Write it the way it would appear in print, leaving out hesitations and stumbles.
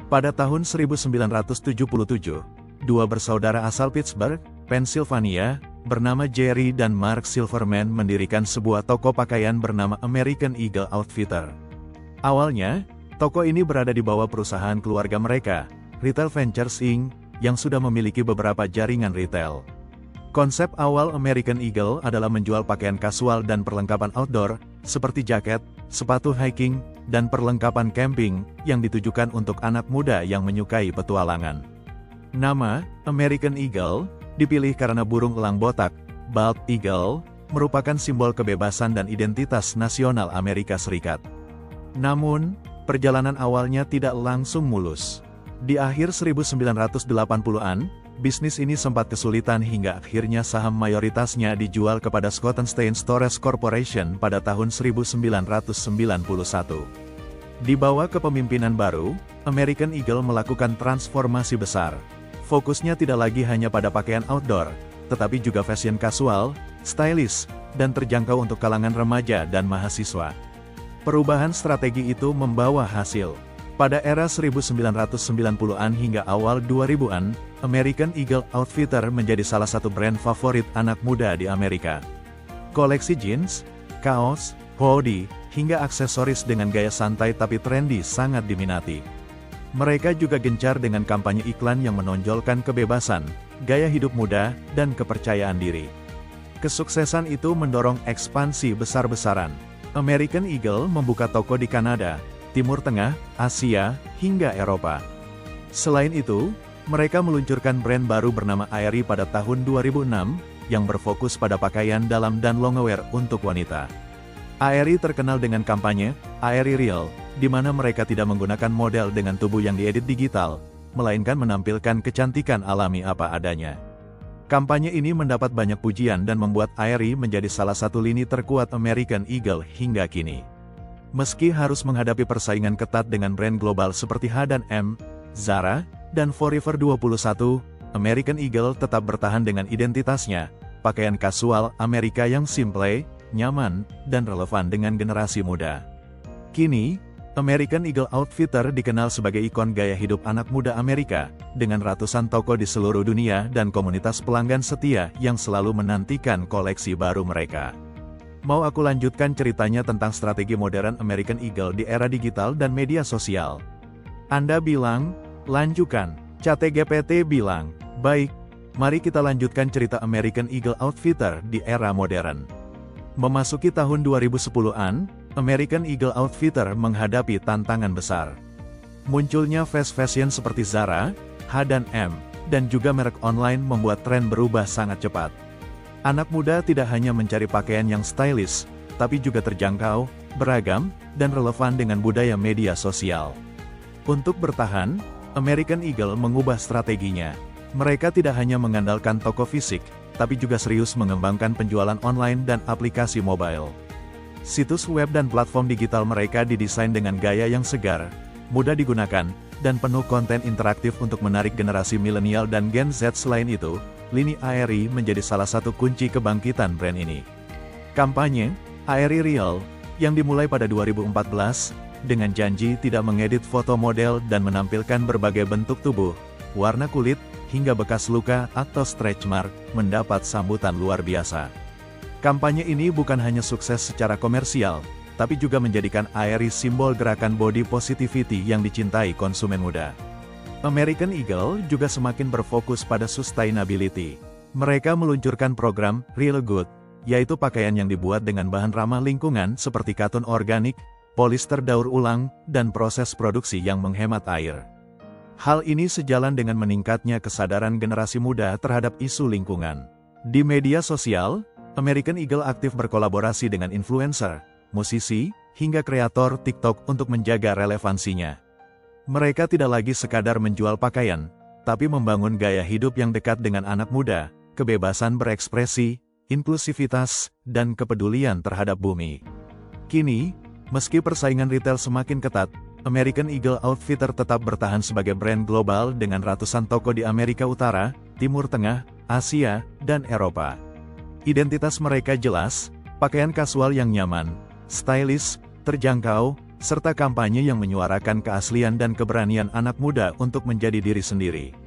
Pada tahun 1977, dua bersaudara asal Pittsburgh, Pennsylvania, bernama Jerry dan Mark Silverman mendirikan sebuah toko pakaian bernama American Eagle Outfitter. Awalnya, toko ini berada di bawah perusahaan keluarga mereka, Retail Ventures Inc., yang sudah memiliki beberapa jaringan retail. Konsep awal American Eagle adalah menjual pakaian kasual dan perlengkapan outdoor, seperti jaket, sepatu hiking, dan perlengkapan camping, yang ditujukan untuk anak muda yang menyukai petualangan. Nama, American Eagle, dipilih karena burung elang botak, bald eagle, merupakan simbol kebebasan dan identitas nasional Amerika Serikat. Namun, perjalanan awalnya tidak langsung mulus. Di akhir 1980-an, bisnis ini sempat kesulitan hingga akhirnya saham mayoritasnya dijual kepada Schottenstein Stores Corporation pada tahun 1991. Di bawah kepemimpinan baru, American Eagle melakukan transformasi besar. Fokusnya tidak lagi hanya pada pakaian outdoor, tetapi juga fashion kasual, stylish, dan terjangkau untuk kalangan remaja dan mahasiswa. Perubahan strategi itu membawa hasil. Pada era 1990-an hingga awal 2000-an, American Eagle Outfitter menjadi salah satu brand favorit anak muda di Amerika. Koleksi jeans, kaos, hoodie, hingga aksesoris dengan gaya santai tapi trendy sangat diminati. Mereka juga gencar dengan kampanye iklan yang menonjolkan kebebasan, gaya hidup muda, dan kepercayaan diri. Kesuksesan itu mendorong ekspansi besar-besaran. American Eagle membuka toko di Kanada, Timur Tengah, Asia, hingga Eropa. Selain itu, mereka meluncurkan brand baru bernama Aerie pada tahun 2006, yang berfokus pada pakaian dalam dan loungewear untuk wanita. Aerie terkenal dengan kampanye, Aerie Real, di mana mereka tidak menggunakan model dengan tubuh yang diedit digital, melainkan menampilkan kecantikan alami apa adanya. Kampanye ini mendapat banyak pujian dan membuat Aerie menjadi salah satu lini terkuat American Eagle hingga kini. Meski harus menghadapi persaingan ketat dengan brand global seperti H&M, Zara, dan Forever 21, American Eagle tetap bertahan dengan identitasnya, pakaian kasual Amerika yang simple, nyaman, dan relevan dengan generasi muda. Kini, American Eagle Outfitter dikenal sebagai ikon gaya hidup anak muda Amerika, dengan ratusan toko di seluruh dunia dan komunitas pelanggan setia yang selalu menantikan koleksi baru mereka. Mau aku lanjutkan ceritanya tentang strategi modern American Eagle di era digital dan media sosial? Anda bilang, lanjutkan. ChatGPT bilang, baik, mari kita lanjutkan cerita American Eagle Outfitter di era modern. Memasuki tahun 2010-an, American Eagle Outfitter menghadapi tantangan besar. Munculnya fast fashion seperti Zara, H&M, dan juga merek online membuat tren berubah sangat cepat. Anak muda tidak hanya mencari pakaian yang stylish, tapi juga terjangkau, beragam, dan relevan dengan budaya media sosial. Untuk bertahan, American Eagle mengubah strateginya. Mereka tidak hanya mengandalkan toko fisik, tapi juga serius mengembangkan penjualan online dan aplikasi mobile. Situs web dan platform digital mereka didesain dengan gaya yang segar, mudah digunakan, dan penuh konten interaktif untuk menarik generasi milenial dan Gen Z. Selain itu, lini Aerie menjadi salah satu kunci kebangkitan brand ini. Kampanye, Aerie Real, yang dimulai pada 2014, dengan janji tidak mengedit foto model dan menampilkan berbagai bentuk tubuh, warna kulit, hingga bekas luka atau stretch mark, mendapat sambutan luar biasa. Kampanye ini bukan hanya sukses secara komersial, tapi juga menjadikan Aerie simbol gerakan body positivity yang dicintai konsumen muda. American Eagle juga semakin berfokus pada sustainability. Mereka meluncurkan program Real Good, yaitu pakaian yang dibuat dengan bahan ramah lingkungan seperti katun organik, polister daur ulang, dan proses produksi yang menghemat air. Hal ini sejalan dengan meningkatnya kesadaran generasi muda terhadap isu lingkungan. Di media sosial, American Eagle aktif berkolaborasi dengan influencer, musisi, hingga kreator TikTok untuk menjaga relevansinya. Mereka tidak lagi sekadar menjual pakaian, tapi membangun gaya hidup yang dekat dengan anak muda, kebebasan berekspresi, inklusivitas, dan kepedulian terhadap bumi. Kini, meski persaingan retail semakin ketat, American Eagle Outfitter tetap bertahan sebagai brand global dengan ratusan toko di Amerika Utara, Timur Tengah, Asia, dan Eropa. Identitas mereka jelas, pakaian kasual yang nyaman, stylish, terjangkau, serta kampanye yang menyuarakan keaslian dan keberanian anak muda untuk menjadi diri sendiri.